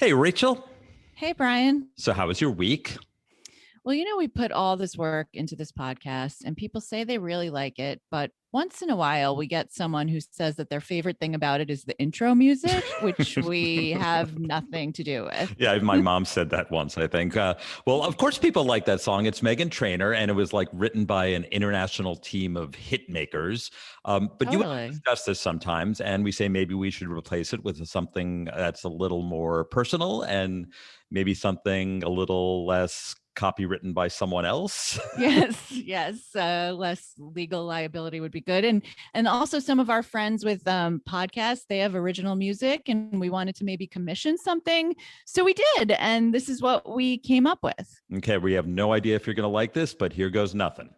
Hey, Rachel. Hey, Brian. So how was your week? Well, we put all this work into this podcast and people say they really like it. But once in a while, we get someone who says that their favorite thing about it is the intro music, which we have nothing to do with. Yeah, my mom said that once, I think. Well, of course, people like that song. It's Meghan Trainor, and it was like written by an international team of hit makers. But you and I Totally. discuss this sometimes, and we say maybe we should replace it with something that's a little more personal and maybe something a little less copywritten by someone else. Yes. Less legal liability would be good. And also some of our friends with podcasts, they have original music and we wanted to maybe commission something. So we did. And this is what we came up with. Okay, we have no idea if you're going to like this, but here goes nothing.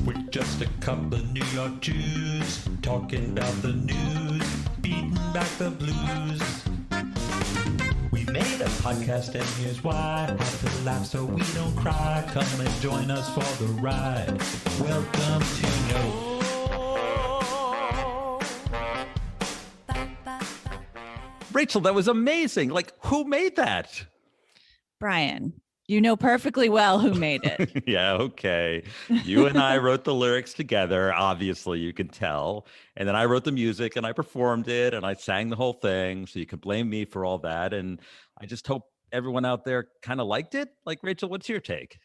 We're just a couple of New York Jews talking about the news, beating back the blues. We made a podcast and here's why. Have to laugh so we don't cry. Come and join us for the ride. Welcome to Know. Rachel, that was amazing. Like, who made that? Brian, you know perfectly well who made it. Yeah, okay. You and I wrote the lyrics together. Obviously, you can tell. And then I wrote the music and I performed it and I sang the whole thing. So you can blame me for all that. And I just hope everyone out there kind of liked it. Like, Rachel, what's your take?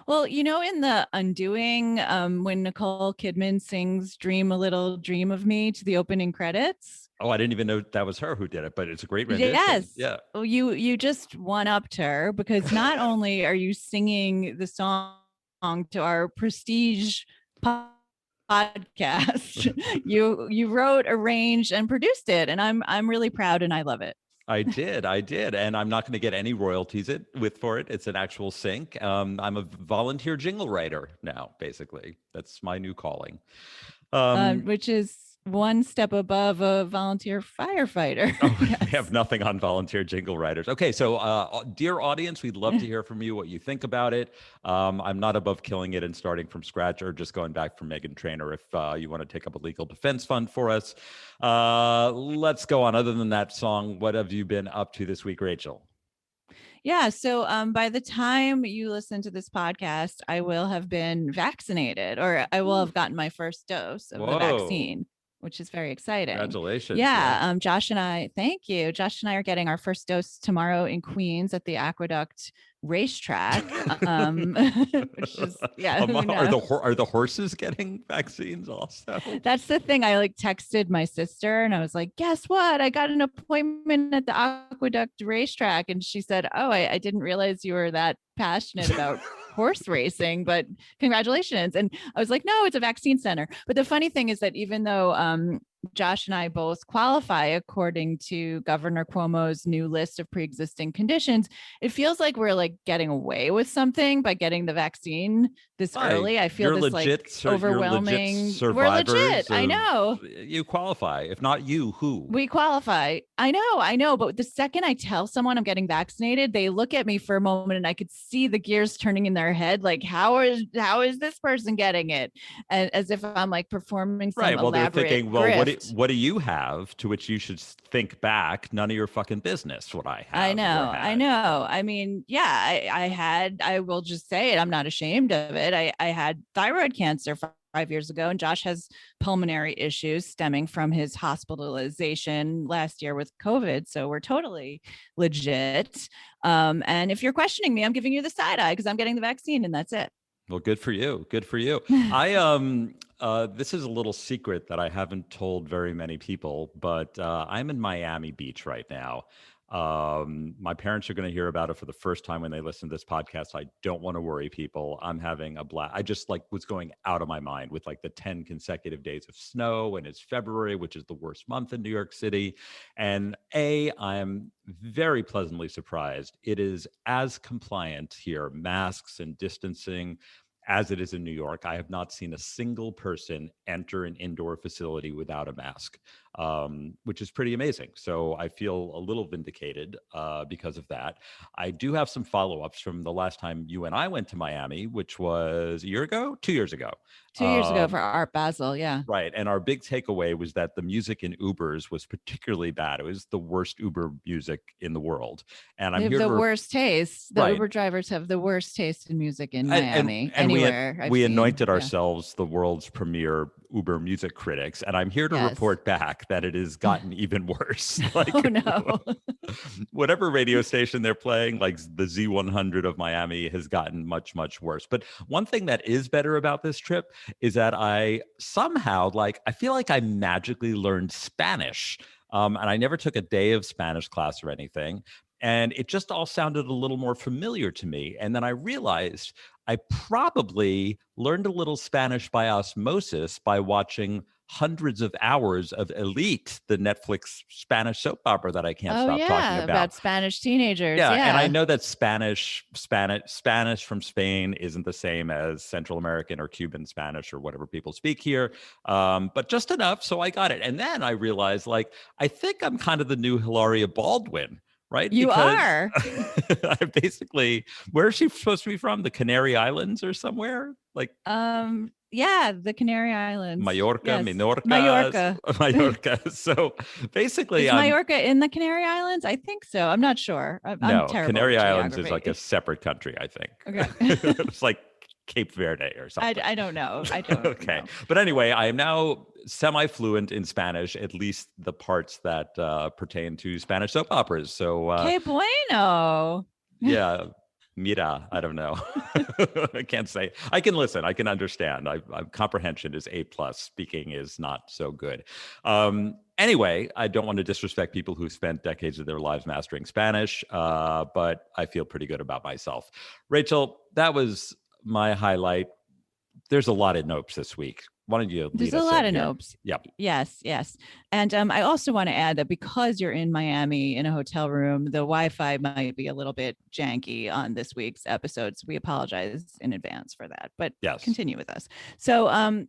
Well, in The Undoing, when Nicole Kidman sings Dream a Little Dream of Me to the opening credits. Oh, I didn't even know that was her who did it, but it's a great rendition. Yes. Yeah. Well, you just one-upped her because not only are you singing the song to our prestige podcast, you wrote, arranged, and produced it. And I'm really proud and I love it. I did. And I'm not going to get any royalties for it. It's an actual sync. I'm a volunteer jingle writer now, basically. That's my new calling. Which is one step above a volunteer firefighter. Oh, yes. We have nothing on volunteer jingle writers. Okay, so dear audience, we'd love to hear from you what you think about it. I'm not above killing it and starting from scratch or just going back from Meghan Trainor if you want to take up a legal defense fund for us. Let's go on. Other than that song, what have you been up to this week, Rachel? Yeah. So by the time you listen to this podcast, I will have been vaccinated or I will have gotten my first dose of the vaccine, which is very exciting. Congratulations. Yeah. Josh and I, thank you. Josh and I are getting our first dose tomorrow in Queens at the Aqueduct racetrack. Which is, yeah. Are the horses getting vaccines also? That's the thing. I texted my sister and I was like, guess what? I got an appointment at the Aqueduct racetrack. And she said, oh, I didn't realize you were that passionate about horse racing, but congratulations. And I was like, no, it's a vaccine center. But the funny thing is that even though Josh and I both qualify according to Governor Cuomo's new list of pre-existing conditions, it feels like we're getting away with something by getting the vaccine this early. I feel you're this overwhelming. We're legit. I know. You qualify. If not you, who? We qualify. I know. But the second I tell someone I'm getting vaccinated, they look at me for a moment and I could see the gears turning in their head. Like, how is this person getting it? And as if I'm performing some right. Well, they're thinking, well, grift. What do you have? To which you should think back. None of your fucking business. What I have. I know. I mean, yeah, I will just say it. I'm not ashamed of it. I had thyroid cancer 5 years ago, and Josh has pulmonary issues stemming from his hospitalization last year with COVID. So we're totally legit. And if you're questioning me, I'm giving you the side eye because I'm getting the vaccine and that's it. Well, good for you. This is a little secret that I haven't told very many people, but I'm in Miami Beach right now. My parents are going to hear about it for the first time when they listen to this podcast. I don't want to worry people. I'm having a blast. I just was going out of my mind with the 10 consecutive days of snow, and it's February, which is the worst month in New York City. And I'm very pleasantly surprised. It is as compliant here, masks and distancing, as it is in New York. I have not seen a single person enter an indoor facility without a mask. which is pretty amazing. So I feel a little vindicated because of that. I do have some follow-ups from the last time you and I went to Miami, which was a year ago, 2 years ago. 2 years ago for Art Basel. Yeah. Right. And our big takeaway was that the music in Ubers was particularly bad. It was the worst Uber music in the world. And They I'm have here the to worst taste. The Right. Uber drivers have the worst taste in music in And- Miami, and anywhere. we I've seen. anointed Yeah. ourselves the world's premier Uber music critics, and I'm here to Yes. report back that it has gotten even worse. Like, Oh no. whatever radio station they're playing, like the Z100 of Miami, has gotten much, much worse. But one thing that is better about this trip is that I somehow, I feel like I magically learned Spanish. And I never took a day of Spanish class or anything. And it just all sounded a little more familiar to me. And then I realized I probably learned a little Spanish by osmosis by watching hundreds of hours of Elite, the Netflix Spanish soap opera that I can't stop talking about. Spanish teenagers. Yeah, Yeah. and I know that Spanish from Spain isn't the same as Central American or Cuban Spanish or whatever people speak here, but just enough, so I got it. And then I realized, I think I'm kind of the new Hilaria Baldwin, right? You are. I basically, where is she supposed to be from? The Canary Islands or somewhere? Yeah, the Canary Islands. Mallorca, Yes. Minorca. Mallorca. So basically, Is Mallorca in the Canary Islands? I think so. I'm not sure. I'm no, terrible Canary with Islands is geography. like a separate country, I think. Okay. It's like Cape Verde or something. I don't know. I don't Okay. know. But anyway, I am now semi-fluent in Spanish, at least the parts that pertain to Spanish soap operas. So Que bueno. yeah, mira, I don't know. I can't say. I can listen. I can understand. Comprehension is A+. Speaking is not so good. Anyway, I don't want to disrespect people who spent decades of their lives mastering Spanish, but I feel pretty good about myself. Rachel, that was my highlight. There's a lot of nopes this week. Why don't you lead There's us a lot in of here? nopes. Yep. Yes. And I also want to add that because you're in Miami in a hotel room, the Wi-Fi might be a little bit janky on this week's episode. So we apologize in advance for that. But Yes. continue with us. So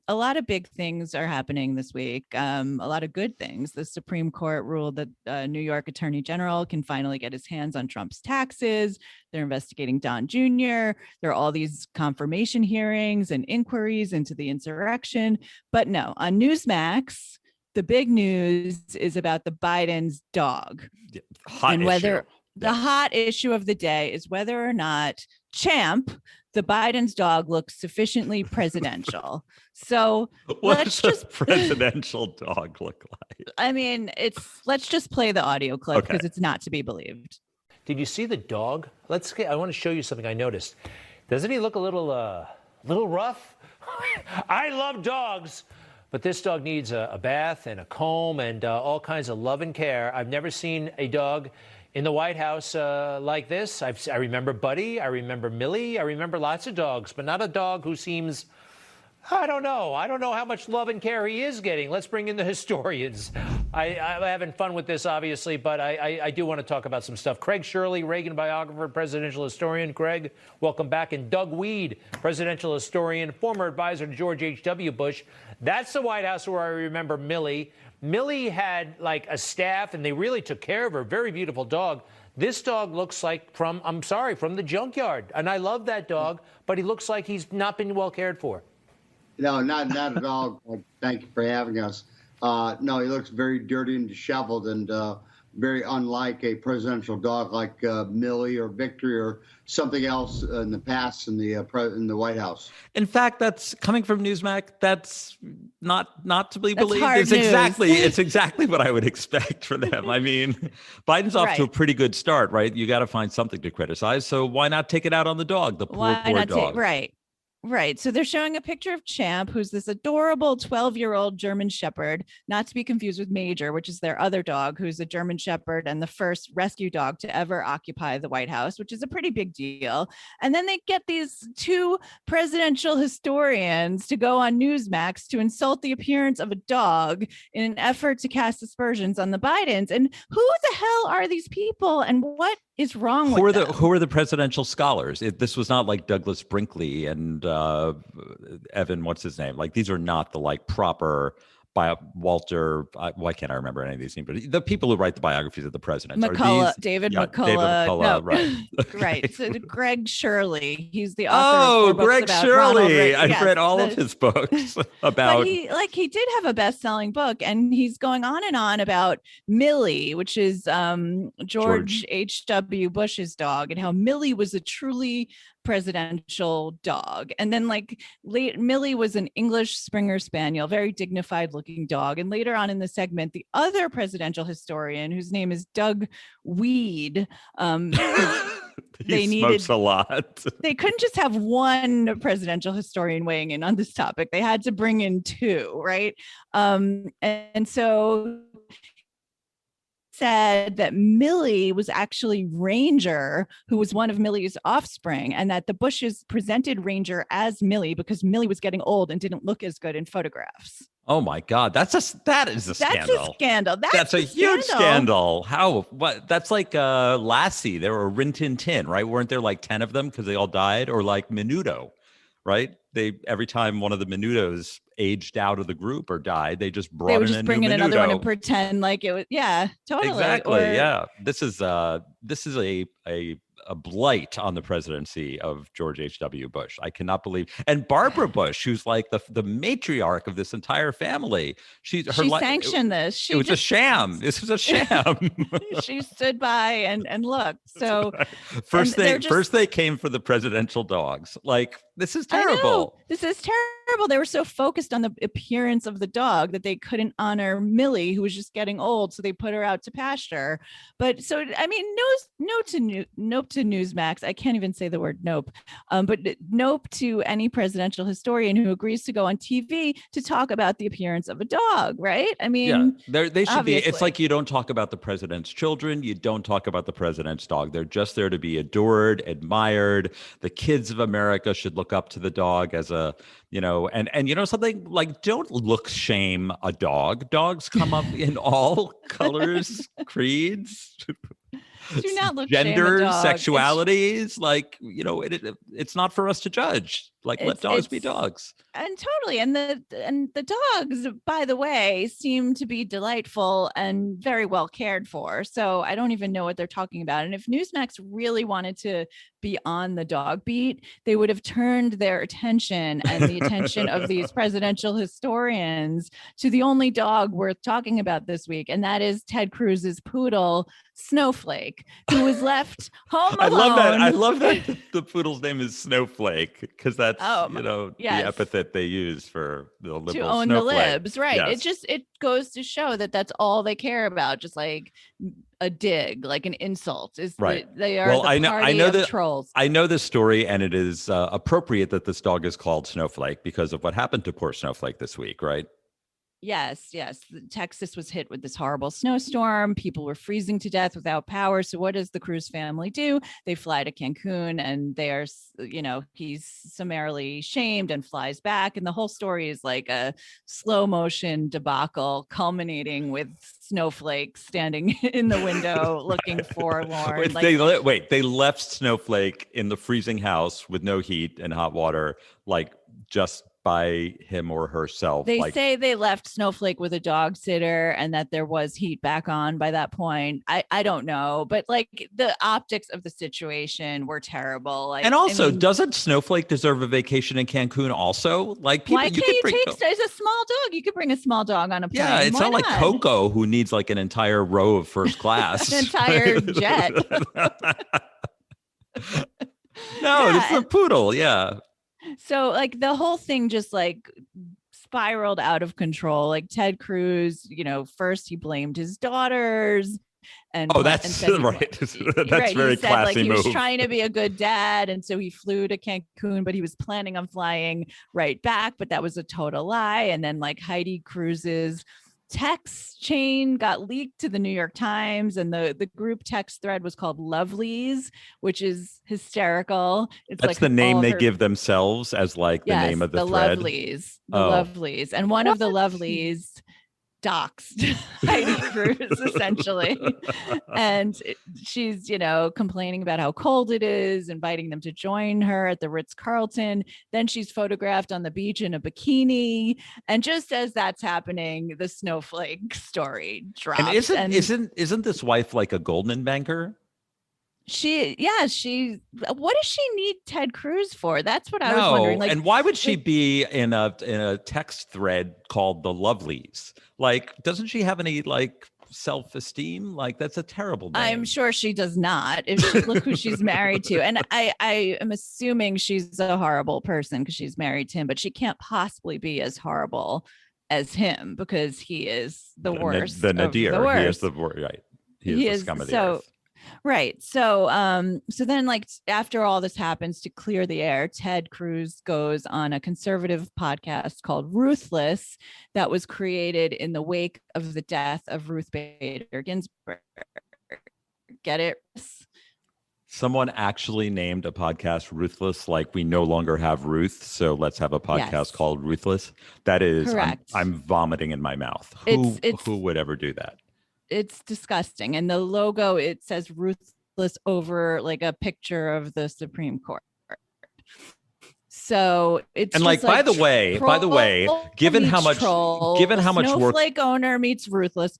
a lot of big things are happening this week. A lot of good things. The Supreme Court ruled that New York Attorney General can finally get his hands on Trump's taxes. They're investigating Don Jr. There are all these confirmation hearings and inquiries into the insurrection. But no, on Newsmax, the big news is about the Biden's dog. Hot and issue. whether the hot issue of the day is whether or not Champ, the Biden's dog, looks sufficiently presidential. So What let's does a just presidential dog look like? I mean, let's just play the audio clip because Okay. it's not to be believed. Did you see the dog? I want to show you something I noticed. Doesn't he look a little rough? I love dogs, but this dog needs a bath and a comb and all kinds of love and care. I've never seen a dog in the White House like this. I remember Buddy, I remember Millie, I remember lots of dogs, but not a dog who seems, I don't know how much love and care he is getting. Let's bring in the historians. I'm having fun with this, obviously, but I do want to talk about some stuff. Craig Shirley, Reagan biographer, presidential historian. Craig, welcome back. And Doug Weed, presidential historian, former advisor to George H.W. Bush. That's the White House where I remember Millie. Millie had like a staff, and they really took care of her. Very beautiful dog. This dog looks like from the junkyard. And I love that dog, but he looks like he's not been well cared for. No, not at all. Thank you for having us. No, he looks very dirty and disheveled and very unlike a presidential dog like Millie or Victory or something else in the past in the White House. In fact, that's coming from Newsmax. That's not to be That's believed. hard It's news. exactly what I would expect for them. I mean, Biden's off to a Right. pretty good start, right? You got to find something to criticize. So why not take it out on the dog, the poor dog? Right. So they're showing a picture of Champ, who's this adorable 12-year-old German Shepherd, not to be confused with Major, which is their other dog, who's a German Shepherd and the first rescue dog to ever occupy the White House, which is a pretty big deal. And then they get these two presidential historians to go on Newsmax to insult the appearance of a dog in an effort to cast aspersions on the Bidens. And who the hell are these people and what is wrong with them? Who are the presidential scholars? This was not like Douglas Brinkley and Evan, what's his name? Like, these are not the proper Walter, why can't I remember any of these names? But the people who write the biographies of the presidents are McCullough, these, David David McCullough. McCullough, No. right? Right. So Greg Shirley, he's the author of 4 books Greg about Ronald Shirley. Reagan. I've Yes, read all of his books about. But he did have a best-selling book, and he's going on and on about Millie, which is George H.W. Bush's dog, and how Millie was a truly presidential dog. And then Millie was an English Springer Spaniel, very dignified looking dog. And later on in the segment, the other presidential historian, whose name is Doug Weed, he smokes a lot. They couldn't just have one presidential historian weighing in on this topic. They had to bring in 2, right? And so said that Millie was actually Ranger, who was one of Millie's offspring, and that the Bushes presented Ranger as Millie because Millie was getting old and didn't look as good in photographs. Oh my God, that is a scandal. That's a scandal. That's a huge scandal. How? What? That's like Lassie. There were Rin Tin Tin, right? Weren't there like 10 of them because they all died? Or like Menudo, right? Every time one of the Menudos aged out of the group or died, they just brought in a bring new in another one Menudo. and pretend like it was. Yeah, totally. Exactly. Yeah. This is a blight on the presidency of George H.W. Bush. I cannot believe. And Barbara Bush, who's like the matriarch of this entire family, she sanctioned this. It was a sham. This was a sham. She stood by and looked. So first they came for the presidential dogs. Like, this is terrible. This is terrible. They were so focused on the appearance of the dog that they couldn't honor Millie, who was just getting old. So they put her out to pasture. But so, I mean, nope to Newsmax. I can't even say the word nope. But nope to any presidential historian who agrees to go on TV to talk about the appearance of a dog, right? I mean, yeah, they should obviously. be. It's like you don't talk about the president's children. You don't talk about the president's dog. They're just there to be adored, admired. The kids of America should look up to the dog as a, and something like, don't look shame a dog. Dogs come up in all colors, creeds. Do not look genders, shame a dog. sexualities, it's not for us to judge. Like, let dogs be dogs. And totally. And the dogs, by the way, seem to be delightful and very well cared for. So I don't even know what they're talking about. And if Newsmax really wanted to be on the dog beat, they would have turned their attention and the attention of these presidential historians to the only dog worth talking about this week. And that is Ted Cruz's poodle, Snowflake, who was left home alone. I love that the poodle's name is Snowflake, because that's the epithet they use for the liberal to own snowflake. The libs, right? Yes. It goes to show that that's all they care about, just like a dig, like an insult. Is right? They are the party of trolls. I know this story, and it is appropriate that this dog is called Snowflake because of what happened to poor Snowflake this week, right? Yes. Texas was hit with this horrible snowstorm. People were freezing to death without power. So what does the Cruz family do? They fly to Cancun, and they are, he's summarily shamed and flies back. And the whole story is like a slow motion debacle culminating with Snowflake standing in the window looking forlorn. They left Snowflake in the freezing house with no heat and hot water, like just by him or herself. They say they left Snowflake with a dog sitter and that there was heat back on by that point. I don't know, but like the optics of the situation were terrible. Like, and also, doesn't Snowflake deserve a vacation in Cancun also? Like, people, why can't you take as a small dog? You could bring a small dog on a plane. Yeah, it's not like Coco, who needs like an entire row of first class. An entire jet. It's the poodle. Yeah. So like the whole thing just like spiraled out of control. Like Ted Cruz, first he blamed his daughters. And that's right. That's very classy he move. was trying to be a good dad, and so he flew to Cancun, but he was planning on flying right back. But that was a total lie. And then like Heidi Cruz's text chain got leaked to the New York Times, and the group text thread was called Lovelies, which is hysterical. It's That's like the name they give themselves as like the name of the thread. Lovelies, Lovelies. And one of the Lovelies doxed Heidi Cruz essentially. And she's, complaining about how cold it is, inviting them to join her at the Ritz-Carlton. Then she's photographed on the beach in a bikini. And just as that's happening, the Snowflake story drops. And isn't this wife like a Goldman banker? What does she need Ted Cruz for? That's what I was wondering. And why would she be in a text thread called the Lovelies? Like, doesn't she have any like self-esteem? Like, that's a terrible name. I'm sure she does not. Look who she's married to. And I am assuming she's a horrible person because she's married to him, but she can't possibly be as horrible as him because he is the worst. The nadir. The worst. He is the worst. Right. He is the scum of the earth. Right. So then like after all this happens, to clear the air, Ted Cruz goes on a conservative podcast called Ruthless that was created in the wake of the death of Ruth Bader Ginsburg. Get it? Someone actually named a podcast Ruthless, like we no longer have Ruth, so let's have a podcast called Ruthless. That is, correct. I'm vomiting in my mouth. Who would ever do that? It's disgusting. And the logo, it says Ruthless over like a picture of the Supreme Court. So it's and like by the way, given how much work Snowflake owner meets Ruthless.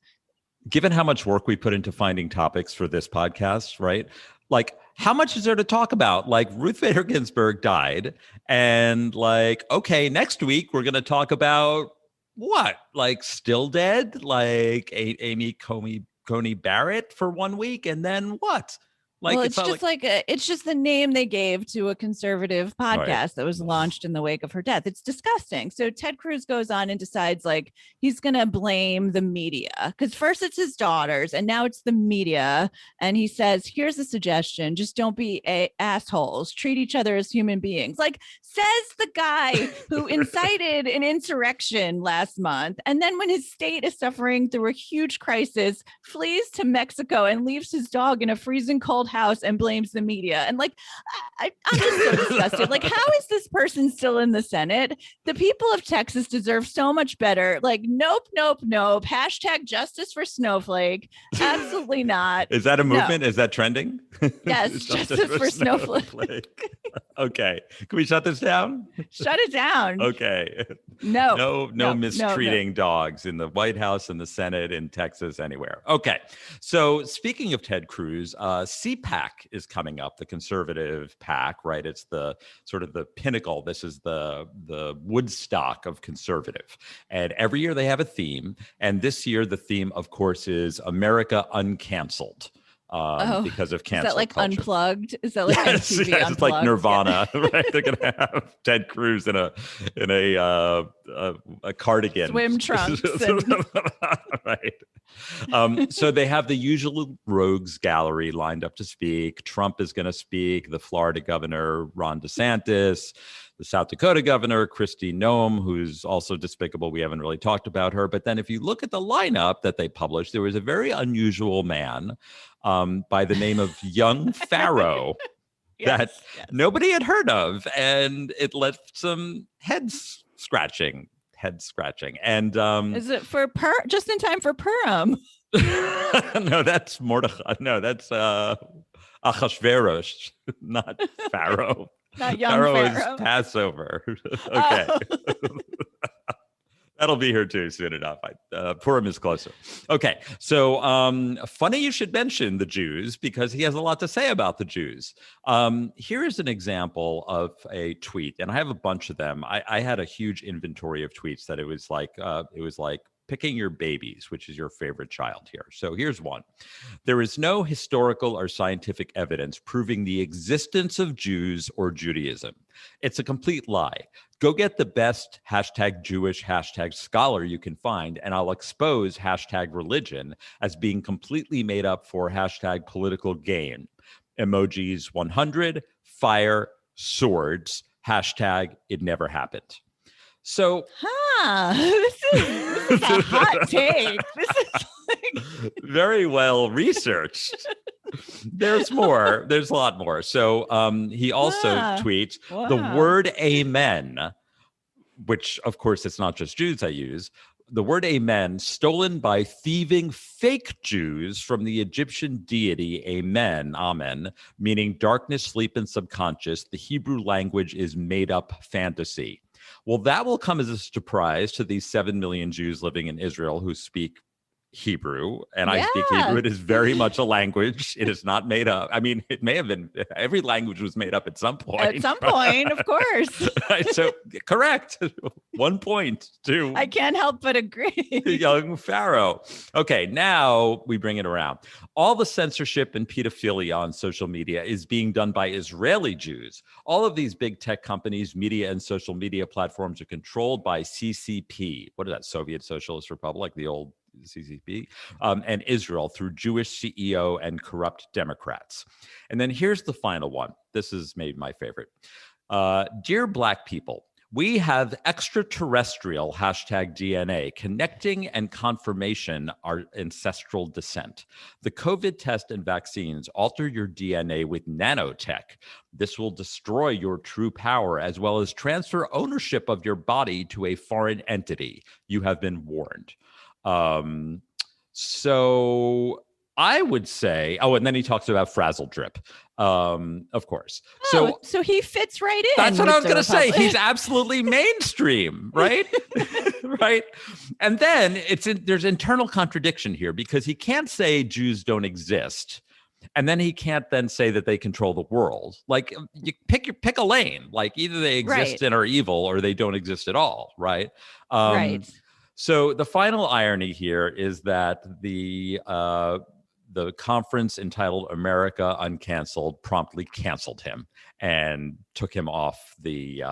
Given how much work we put into finding topics for this podcast, right? Like, how much is there to talk about? Like, Ruth Bader Ginsburg died, and like, okay, next week we're going to talk about what? Like, still dead? Like Amy Coney Barrett for 1 week, and then what? Like, well, it's just the name they gave to a conservative podcast that was launched in the wake of her death. It's disgusting. So Ted Cruz goes on and decides like he's going to blame the media because first it's his daughters and now it's the media. And he says, here's a suggestion. Just don't be assholes. Treat each other as human beings. Like says the guy who incited an insurrection last month. And then when his state is suffering through a huge crisis, flees to Mexico and leaves his dog in a freezing cold house and blames the media. And like, I'm just so disgusted. Like, how is this person still in the Senate? The people of Texas deserve so much better. Like, nope. Hashtag justice for Snowflake. Absolutely not. Is that a movement? No. Is that trending? Yes, justice for Snowflake. Okay. Can we shut this down? Shut it down. Okay. No mistreating dogs in the White House, in the Senate, in Texas, anywhere. Okay. So speaking of Ted Cruz, CPAC is coming up, the conservative PAC, right? It's the sort of the pinnacle. This is the Woodstock of conservative. And every year they have a theme. And this year the theme, of course, is America Uncanceled. Because of cancel Is that like culture. Unplugged? Is that like MTV Unplugged? It's like Nirvana, right? They're gonna have Ted Cruz in a cardigan, swim trunks, right? So they have the usual rogues gallery lined up to speak. Trump is going to speak. The Florida governor Ron DeSantis. The South Dakota governor, Kristi Noem, who's also despicable. We haven't really talked about her. But then if you look at the lineup that they published, there was a very unusual man by the name of Young Pharaoh that nobody had heard of. And it left some head scratching. And is it for just in time for Purim? No, that's Mordechai. No, that's Achashverosh, not Pharaoh. Not Young Pharaoh Pharaoh. is Passover. Okay. That'll be here too soon enough. Purim is closer. Okay. So funny you should mention the Jews because he has a lot to say about the Jews. Here is an example of a tweet, and I have a bunch of them. I had a huge inventory of tweets that it was like picking your babies, which is your favorite child here. So here's one. There is no historical or scientific evidence proving the existence of Jews or Judaism. It's a complete lie. Go get the best #Jewish #scholar you can find, and I'll expose #religion as being completely made up for #political gain. Emojis 100, fire, swords, #it never happened. So, this is a hot take. This is like very well researched. There's more. There's a lot more. So he also tweets the word amen, which of course it's not just Jews I use, the word amen, stolen by thieving fake Jews from the Egyptian deity amen, meaning darkness, sleep, and subconscious. The Hebrew language is made up fantasy. Well, that will come as a surprise to these 7 million Jews living in Israel who speak Hebrew, and I speak Hebrew. It is very much a language. It is not made up. I mean, it may have been, every language was made up at some point. At some point, of course. So, correct. 1 point to I can't help but agree. Young Pharaoh. Okay, now we bring it around. All the censorship and pedophilia on social media is being done by Israeli Jews. All of these big tech companies, media, and social media platforms are controlled by CCP. What is that? Soviet Socialist Republic, the old CCP, and Israel through Jewish CEO and corrupt Democrats. And then here's the final one. This is maybe my favorite. Dear Black people, we have extraterrestrial #DNA connecting and confirmation our ancestral descent. The COVID test and vaccines alter your DNA with nanotech. This will destroy your true power as well as transfer ownership of your body to a foreign entity. You have been warned. So I would say, and then he talks about frazzle drip, of course. So he fits right in. That's what I was going to say. He's absolutely mainstream, right? Right. And then there's internal contradiction here because he can't say Jews don't exist. And then he can't then say that they control the world. Like you pick a lane, like either they exist and are evil or they don't exist at all. Right. Right. So the final irony here is that the conference entitled America Uncanceled promptly canceled him and took him off the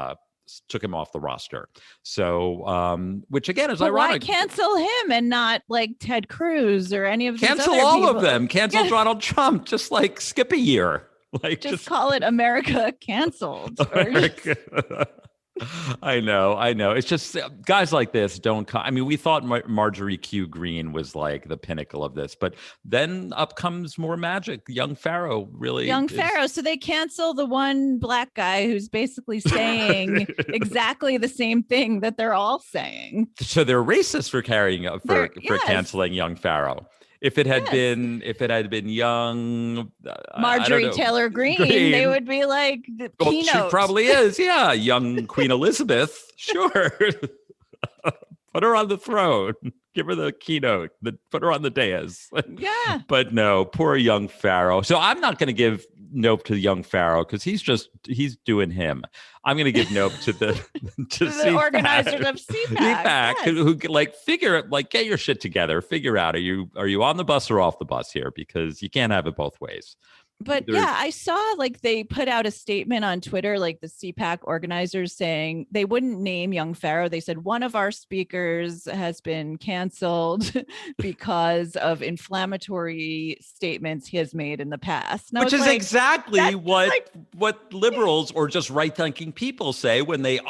roster. So, which again is ironic. Why cancel him and not like Ted Cruz or any of these cancel other all people? of them? Cancel Donald Trump. Just like skip a year. Like just call it America Canceled. I know. It's just guys like this don't come. I mean, we thought Marjorie Q. Green was like the pinnacle of this, but then up comes more magic. Young Pharaoh Pharaoh. So they cancel the one Black guy who's basically saying exactly the same thing that they're all saying. So they're racist for canceling Young Pharaoh. If it had been young Marjorie Taylor Greene, they would be like the keynote. She probably is, yeah. Young Queen Elizabeth, sure. Put her on the throne. Give her the keynote. Put her on the dais. Yeah. But no, poor Young Pharaoh. So I'm not going to give nope to Young Pharaoh because he's doing him. I'm going to give nope to the organizers of CPAC. CPAC, who get your shit together. Figure out are you on the bus or off the bus here, because you can't have it both ways. But I saw like they put out a statement on Twitter, like the CPAC organizers saying they wouldn't name Young Pharaoh. They said one of our speakers has been canceled because of inflammatory statements he has made in the past. Which is exactly what liberals or just right-thinking people say when they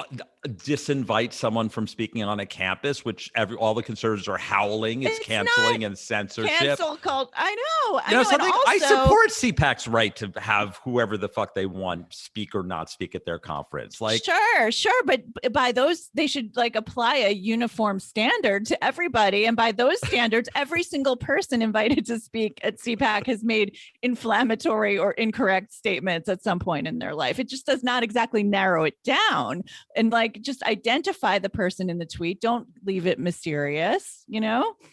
disinvite someone from speaking on a campus, which all the conservatives are howling. It's canceling and censorship. Cancel cult. I know. I support CPAC's right to have whoever the fuck they want speak or not speak at their conference. Like, sure, but by those, they should like apply a uniform standard to everybody. And by those standards, every single person invited to speak at CPAC has made inflammatory or incorrect statements at some point in their life. It just does not exactly narrow it down. And like, just identify the person in the tweet. Don't leave it mysterious,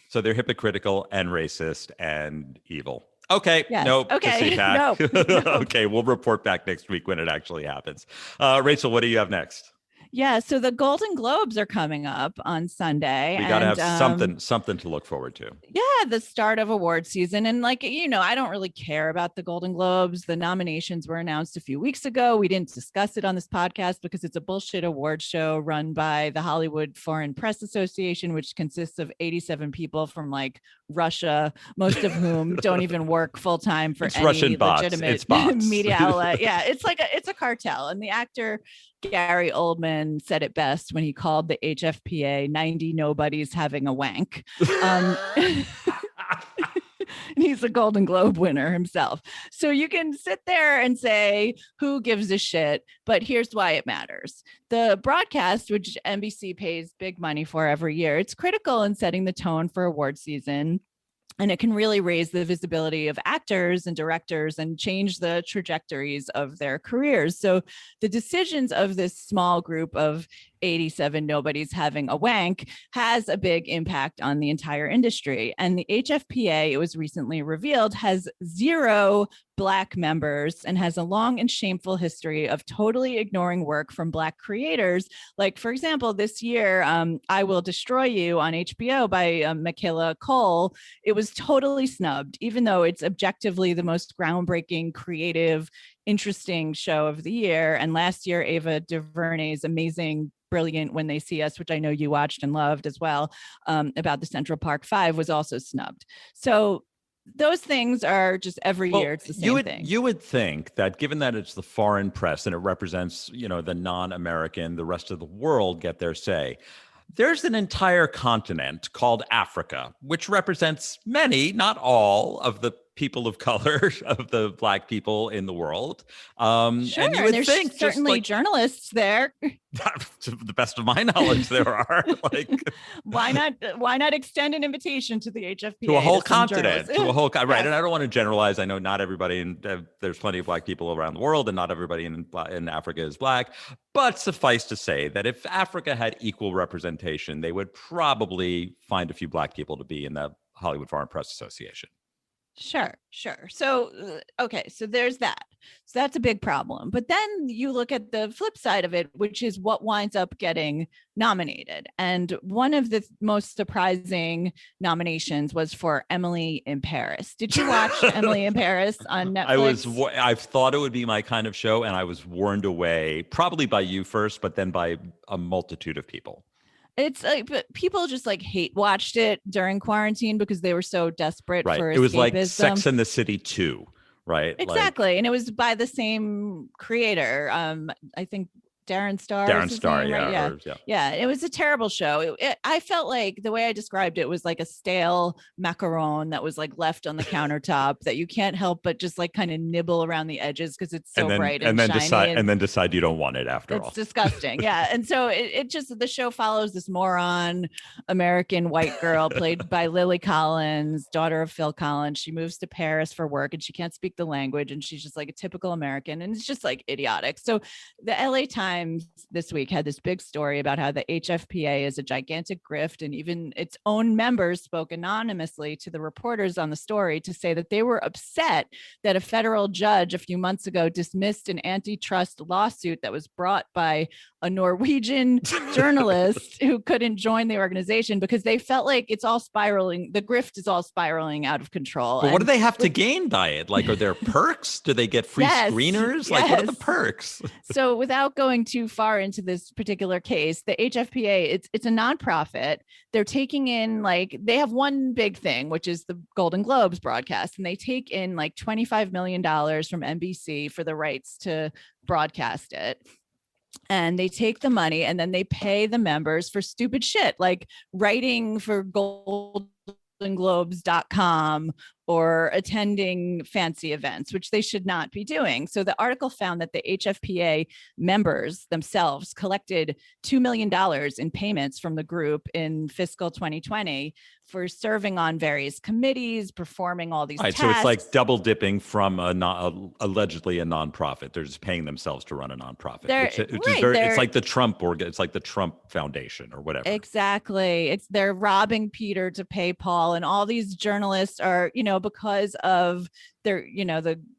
So they're hypocritical and racist and evil. Okay. Yes. Nope. Okay. Nope. Nope. Okay. We'll report back next week when it actually happens. Rachel, what do you have next? Yeah. So the Golden Globes are coming up on Sunday. We got to have something to look forward to. Yeah. The start of award season. And like, I don't really care about the Golden Globes. The nominations were announced a few weeks ago. We didn't discuss it on this podcast because it's a bullshit award show run by the Hollywood Foreign Press Association, which consists of 87 people from like Russia, most of whom don't even work full time for any Russian legitimate bots. Media outlet. Yeah. It's a cartel. And the actor Gary Oldman said it best when he called the HFPA 90 nobodies having a wank. And He's a Golden Globe winner himself. So you can sit there and say, who gives a shit? But here's why it matters. The broadcast, which NBC pays big money for every year, it's critical in setting the tone for award season. And it can really raise the visibility of actors and directors and change the trajectories of their careers. So the decisions of this small group of 87 nobodies having a wank has a big impact on the entire industry. And the HFPA, it was recently revealed, has 0 Black members and has a long and shameful history of totally ignoring work from Black creators. Like, for example, this year, I Will Destroy You on HBO by Michaela Cole, it was totally snubbed, even though it's objectively the most groundbreaking, creative, interesting show of the year. And last year, Ava DuVernay's amazing, brilliant When They See Us, which I know you watched and loved as well, about the Central Park Five, was also snubbed. So those things are just every year. It's the same thing. You would think that given that it's the foreign press and it represents, the non-American, the rest of the world get their say. There's an entire continent called Africa, which represents many, not all, of the people of color, of the Black people in the world. Sure, and you would think certainly journalists there. To the best of my knowledge, there are. Why not extend an invitation to the HFPA to a whole continent, right? Yes. And I don't want to generalize. I know not everybody, there's plenty of Black people around the world, and not everybody in Africa is Black. But suffice to say that if Africa had equal representation, they would probably find a few Black people to be in the Hollywood Foreign Press Association. Sure. So, okay, so there's that. So that's a big problem. But then you look at the flip side of it, which is what winds up getting nominated. And one of the most surprising nominations was for Emily in Paris. Did you watch Emily in Paris on Netflix? I thought it would be my kind of show, and I was warned away, probably by you first, but then by a multitude of people. It's like, but people just hate watched it during quarantine because they were so desperate for escapism. It was like Sex and the City 2, right? Exactly. And it was by the same creator. I think Darren Star. Yeah. Yeah. It was a terrible show. I felt like the way I described it was like a stale macaron that was left on the countertop that you can't help but just kind of nibble around the edges because it's so bright and shiny. And then decide you don't want it after all. It's disgusting. Yeah. And so it just, the show follows this moron American white girl played by Lily Collins, daughter of Phil Collins. She moves to Paris for work and she can't speak the language. And she's just a typical American. And it's just idiotic. So the LA Times this week had this big story about how the HFPA is a gigantic grift, and even its own members spoke anonymously to the reporters on the story to say that they were upset that a federal judge a few months ago dismissed an antitrust lawsuit that was brought by a Norwegian journalist who couldn't join the organization because they felt like it's all spiraling. The grift is all spiraling out of control. But what do they have to gain by it? Are there perks? Do they get free screeners? What are the perks? So without going too far into this particular case, the HFPA, it's a nonprofit. They're taking in they have one big thing, which is the Golden Globes broadcast, and they take in $25 million from NBC for the rights to broadcast it. And they take the money and then they pay the members for stupid shit like writing for goldenglobes.com or attending fancy events, which they should not be doing. So the article found that the HFPA members themselves collected $2 million in payments from the group in fiscal 2020 for serving on various committees, performing all these tasks. So it's like double dipping from allegedly a nonprofit. They're just paying themselves to run a nonprofit. It's like the Trump it's like the Trump Foundation or whatever. Exactly. They're robbing Peter to pay Paul, and all these journalists are, because of their,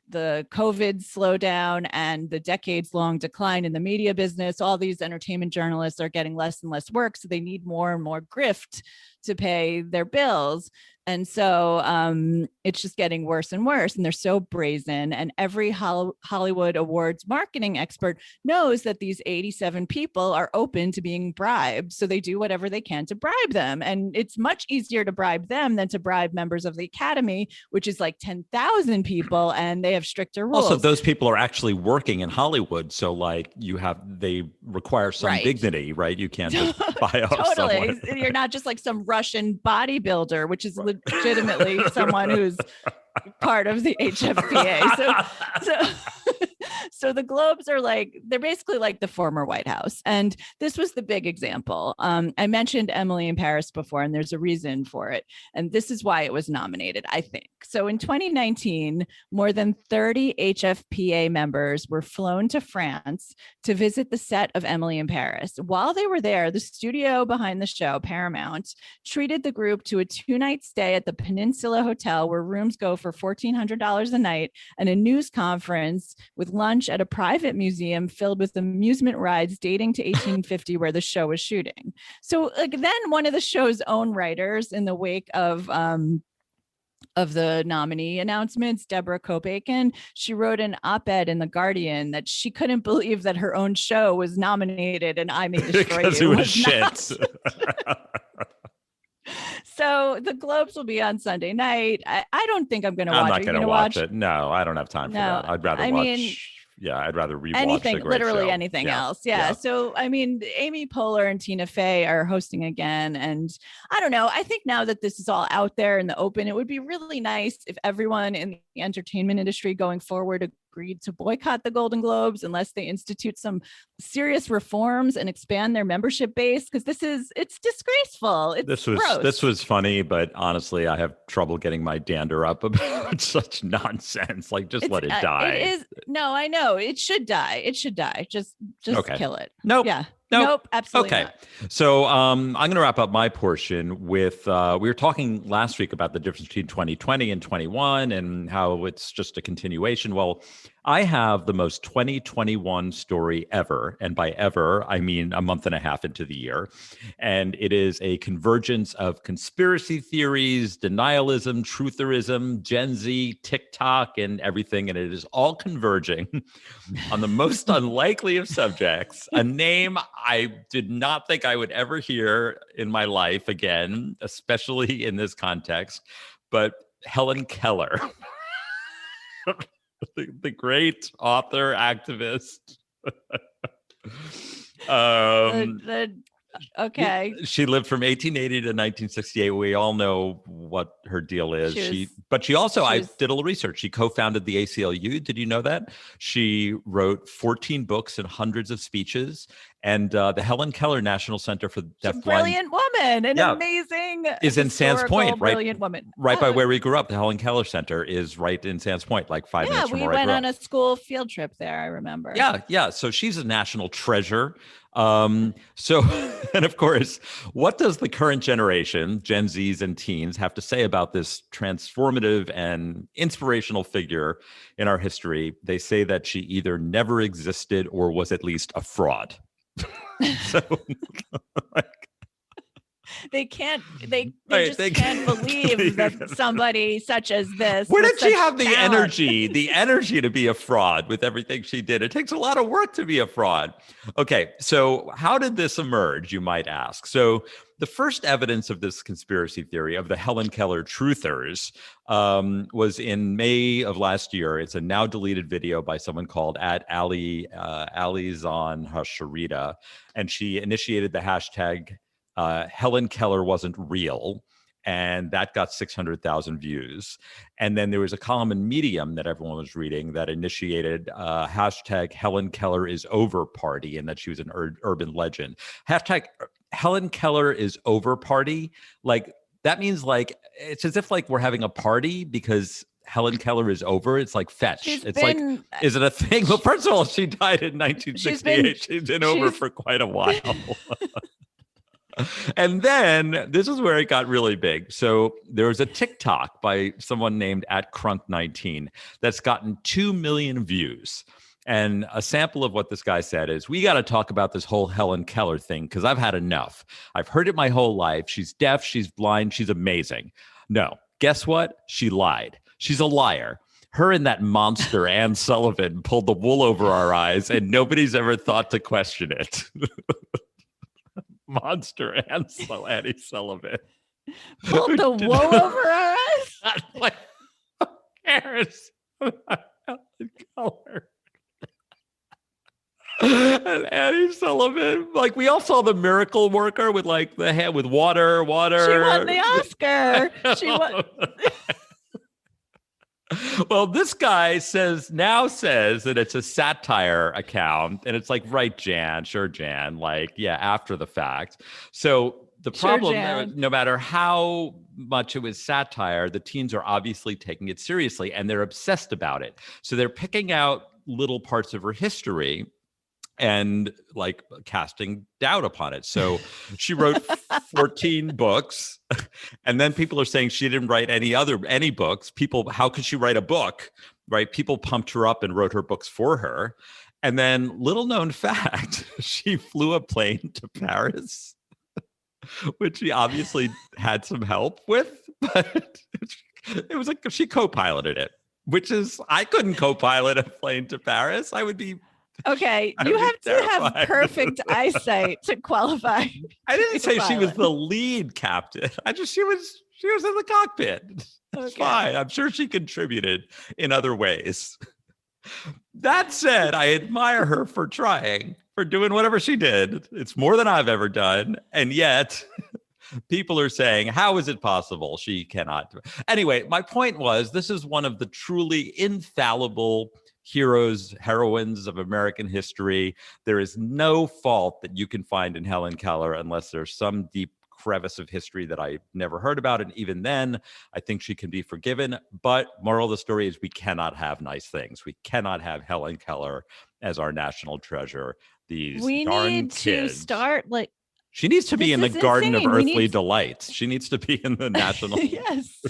the COVID slowdown and the decades-long decline in the media business, all these entertainment journalists are getting less and less work, so they need more and more grift to pay their bills. And so it's just getting worse and worse. And they're so brazen. And every Hollywood Awards marketing expert knows that these 87 people are open to being bribed. So they do whatever they can to bribe them. And it's much easier to bribe them than to bribe members of the Academy, which is 10,000 people. And they have stricter rules. Also, those people are actually working in Hollywood. So they require some dignity, right? You can't just buy off someone. You're not just some Russian bodybuilder, which is legitimately someone who's part of the HFPA. So the Globes are like, they're basically like the former White House. And this was the big example. I mentioned Emily in Paris before, and there's a reason for it. And this is why it was nominated, I think. So in 2019, more than 30 HFPA members were flown to France to visit the set of Emily in Paris. While they were there, the studio behind the show, Paramount, treated the group to a 2-night stay at the Peninsula Hotel, where rooms go for $1,400 a night, and a news conference with lunch at a private museum filled with amusement rides dating to 1850, where the show was shooting. So then one of the show's own writers, in the wake of the nominee announcements, Deborah Kopeikin, she wrote an op-ed in The Guardian that she couldn't believe that her own show was nominated and I May Destroy You. Because it was shit. So the Globes will be on Sunday night. I don't think I'm going to watch it. I'm not going to watch it. No, I don't have time for that. I'd rather I'd rather rewatch anything, the great literally show. anything else. Yeah. So, I mean, Amy Poehler and Tina Fey are hosting again. And I don't know. I think now that this is all out there in the open, it would be really nice if everyone in the entertainment industry going forward agreed to boycott the Golden Globes unless they institute some serious reforms and expand their membership base, because it's disgraceful. It's gross. This was funny, but honestly, I have trouble getting my dander up about such nonsense. Like, just let it die. It is. No, I know it should die. It should die. Just kill it. Nope. Yeah. Nope. Absolutely okay. not. So I'm going to wrap up my portion with, we were talking last week about the difference between 2020 and 21 and how it's just a continuation. Well, I have the most 2021 story ever. And by ever, I mean a month and a half into the year. And it is a convergence of conspiracy theories, denialism, trutherism, Gen Z, TikTok, and everything. And it is all converging on the most unlikely of subjects, a name I did not think I would ever hear in my life again, especially in this context, but Helen Keller. The great author, activist. Okay. She lived from 1880 to 1968. We all know what her deal is. I did a little research. She co-founded the ACLU. Did you know that? She wrote 14 books and hundreds of speeches. And the Helen Keller National Center for Deafblind. Brilliant woman, amazing. Is in Sands Point, right? Brilliant woman. Right by where we grew up. The Helen Keller Center is right in Sands Point, like 5 minutes from where I grew up. We went on a school field trip there, I remember. Yeah. So she's a national treasure. And of course, what does the current generation, Gen Zs and teens, have to say about this transformative and inspirational figure in our history? They say that she either never existed or was at least a fraud. So they can't believe that somebody such as this. Where did she have the energy to be a fraud with everything she did? It takes a lot of work to be a fraud. Okay, so how did this emerge, you might ask? So the first evidence of this conspiracy theory of the Helen Keller truthers was in May of last year. It's a now deleted video by someone called @Ali Zahn Hasharita, and she initiated the hashtag Helen Keller wasn't real. And that got 600,000 views. And then there was a column in Medium that everyone was reading that initiated hashtag Helen Keller is over party, and that she was an urban legend. Hashtag Helen Keller is over party. Like, that means like, it's as if like we're having a party because Helen Keller is over. It's like fetch. Is it a thing? Well, first of all, she died in 1968. She's been over for quite a while. And then this is where it got really big. So there was a TikTok by someone named @Crunk19 that's gotten 2 million views. And a sample of what this guy said is, we got to talk about this whole Helen Keller thing because I've had enough. I've heard it my whole life. She's deaf. She's blind. She's amazing. No, guess what? She lied. She's a liar. Her and that monster, Anne Sullivan, pulled the wool over our eyes, and nobody's ever thought to question it. Monster Annie Sullivan. Pulled the wool over our eyes? Like, who cares about Helen Keller? And Anti-Sullivan. Like we all saw the miracle worker with like the head with water. She won the Oscar. She won. Well, this guy says that it's a satire account, and it's like, right, Jan, sure, Jan, like, yeah, after the fact. So the problem, no matter how much it was satire, the teens are obviously taking it seriously, and they're obsessed about it. So they're picking out little parts of her history and like casting doubt upon it. So she wrote 14 books, and then people are saying she didn't write any books. People, how could she write a book, right? People pumped her up and wrote her books for her. And then, little known fact, she flew a plane to Paris, which she obviously had some help with, but it was like she co-piloted it, which is, I couldn't co-pilot a plane to Paris. I would be Okay, you have to have perfect eyesight to qualify. I didn't say she was the lead captain. She was in the cockpit. It's fine. I'm sure she contributed in other ways. That said, I admire her for trying, for doing whatever she did. It's more than I've ever done. And yet people are saying, how is it possible she cannot? Anyway, my point was, this is one of the truly infallible heroes, heroines of American history. There is no fault that you can find in Helen Keller unless there's some deep crevice of history that I never heard about. And even then, I think she can be forgiven. But moral of the story is we cannot have nice things. We cannot have Helen Keller as our national treasure. We need to start like, she needs to be in the Garden of Earthly Delights. She needs to be in the national. Yes.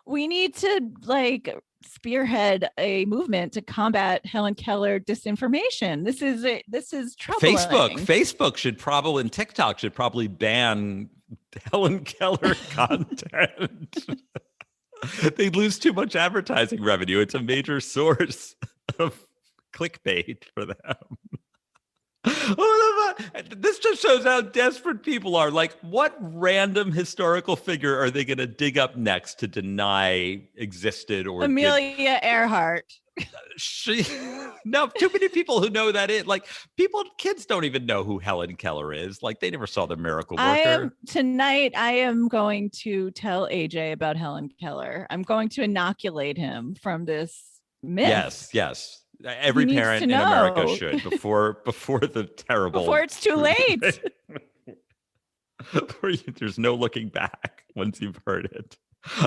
We need to like spearhead a movement to combat Helen Keller disinformation. This is troubling. Facebook should probably, and TikTok should probably ban Helen Keller content. They lose too much advertising revenue. It's a major source of clickbait for them. This just shows how desperate people are. Like, what random historical figure are they going to dig up next to deny existed? Or Amelia Earhart. No, too many people who know that kids don't even know who Helen Keller is. Like, they never saw The Miracle Worker. Tonight, I am going to tell AJ about Helen Keller. I'm going to inoculate him from this myth. Yes. Every parent in America should before the terrible. Before it's too late. There's no looking back once you've heard it.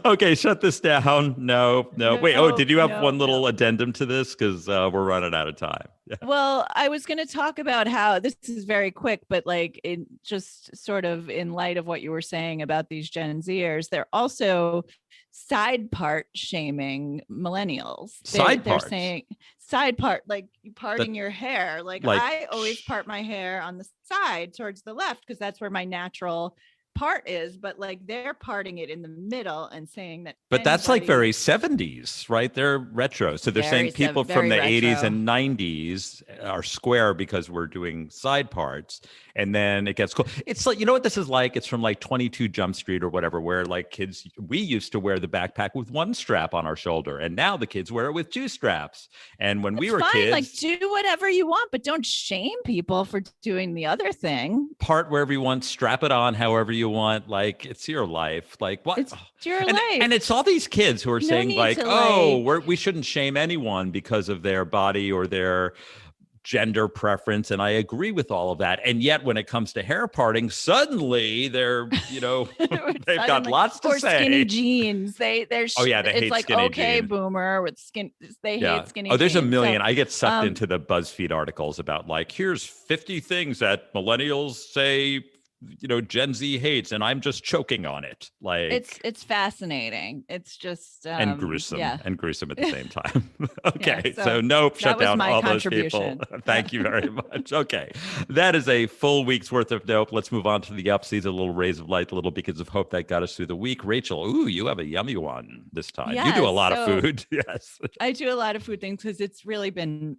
Okay, shut this down. No. Wait. Oh, did you have one little addendum to this? Because we're running out of time. Yeah. Well, I was going to talk about how this is very quick, but like in just sort of in light of what you were saying about these Gen Z-ers, they're also side part shaming millennials. They're saying side part, like parting your hair. Like I always part my hair on the side towards the left because that's where my natural part is, but like they're parting it in the middle and saying that. But that's like very 70s, right? They're retro. So they're saying people from the 80s and 90s are square because we're doing side parts. And then it gets cool. It's like, you know what this is like? It's from like 22 Jump Street or whatever, where like kids, we used to wear the backpack with one strap on our shoulder, and now the kids wear it with two straps. And when we were kids, like do whatever you want, but don't shame people for doing the other thing. Part wherever you want, strap it on however you want. Like, it's your life. Like, what? It's your life. And it's all these kids who are saying like, we shouldn't shame anyone because of their body or their gender preference. And I agree with all of that. And yet when it comes to hair parting, suddenly they're, they've got lots to say. Skinny jeans. They hate like, skinny okay, jeans. Boomer with skin. They hate skinny jeans. Oh, there's a million. I get sucked into the BuzzFeed articles about like, here's 50 things that millennials say Gen Z hates, and I'm just choking on it. Like, it's fascinating. It's just and gruesome and gruesome at the same time. Okay, so nope, shut down all those people. Thank you very much. Okay, that is a full week's worth of Nope. Let's move on to the upsies, a little rays of light, the little beacons of hope that got us through the week. Rachel, you have a yummy one this time. You do a lot of food. Yes, I do a lot of food things because it's really been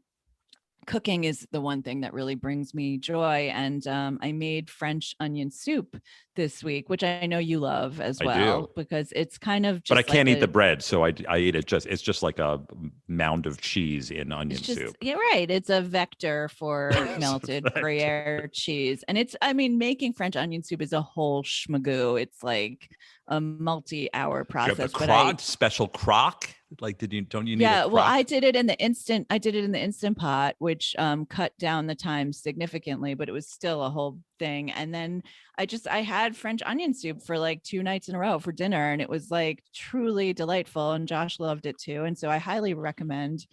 cooking is the one thing that really brings me joy. And I made French onion soup this week, which I know you love as I well, do. because it's kind of just But I can't like eat the bread, so I eat it it's just like a mound of cheese in onion it's just, soup. yeah, right. It's a vector for melted vector. Gruyere cheese. And I mean, making French onion soup is a whole schmagoo. It's like a multi-hour Do you have process. the But special crock? Like, don't you need a yeah, crock? well, I did it in the instant pot, which cut down the time significantly, but it was still a whole thing. And then I had French onion soup for like 2 nights in a row for dinner, and it was like truly delightful, and Josh loved it too. And so I highly recommend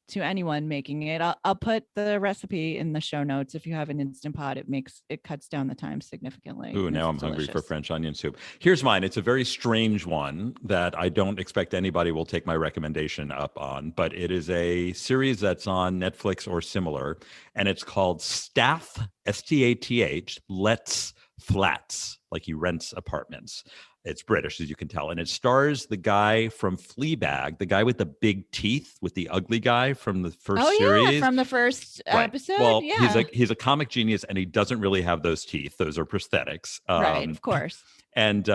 to anyone making it. I'll put the recipe in the show notes. If you have an instant pot, it cuts down the time significantly. Ooh, now I'm hungry for French onion soup. Here's mine. It's a very strange one that I don't expect anybody will take my recommendation up on, but it is a series that's on Netflix or similar, and it's called Stath, Stath, Let's Flats, like he rents apartments. It's British, as you can tell. And it stars the guy from Fleabag, the guy with the big teeth, with the ugly guy from the first series. Yeah, from the first episode. Well, yeah. he's a comic genius, and he doesn't really have those teeth. Those are prosthetics. Right, of course. And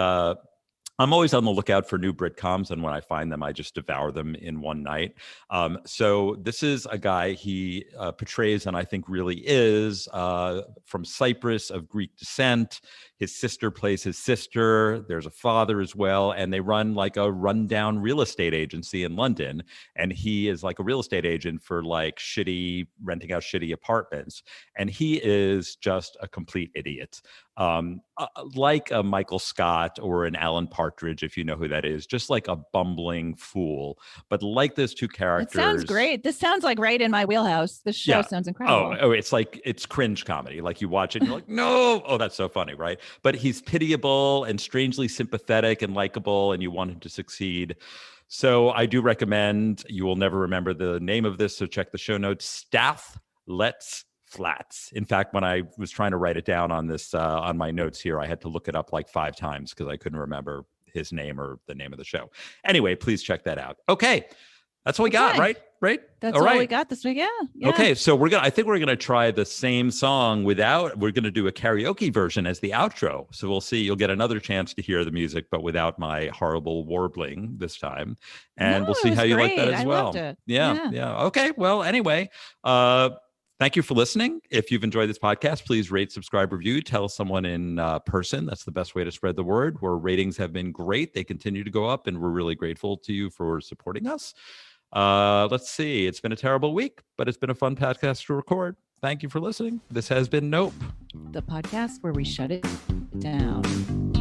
I'm always on the lookout for new Britcoms, and when I find them, I just devour them in one night. So this is a guy he portrays, and I think really is, from Cyprus, of Greek descent. His sister plays his sister. There's a father as well, and they run like a rundown real estate agency in London. And he is like a real estate agent for like renting out shitty apartments. And he is just a complete idiot. Like a Michael Scott or an Alan Partridge, if you know who that is, just like a bumbling fool. But like those two characters. It sounds great. This sounds like right in my wheelhouse. This show sounds incredible. Oh, it's cringe comedy. Like you watch it and you're like, no, oh, that's so funny, right? But he's pitiable and strangely sympathetic and likable, and you want him to succeed. So I do recommend, you will never remember the name of this, so check the show notes, Stath, Let's Flats. In fact, when I was trying to write it down on this, on my notes here, I had to look it up like 5 times because I couldn't remember his name or the name of the show. Anyway, please check that out. Okay. That's all we got, right? That's all we got this week. Yeah. Okay, so I think we're gonna try the same song we're gonna do a karaoke version as the outro. So we'll see. You'll get another chance to hear the music, but without my horrible warbling this time. And we'll see how you like that as well. Loved it. Yeah. Okay. Well, anyway, thank you for listening. If you've enjoyed this podcast, please rate, subscribe, review, tell someone in person. That's the best way to spread the word. Where ratings have been great. They continue to go up, and we're really grateful to you for supporting us. Let's see. It's been a terrible week, but it's been a fun podcast to record. Thank you for listening. This has been Nope, the podcast where we shut it down.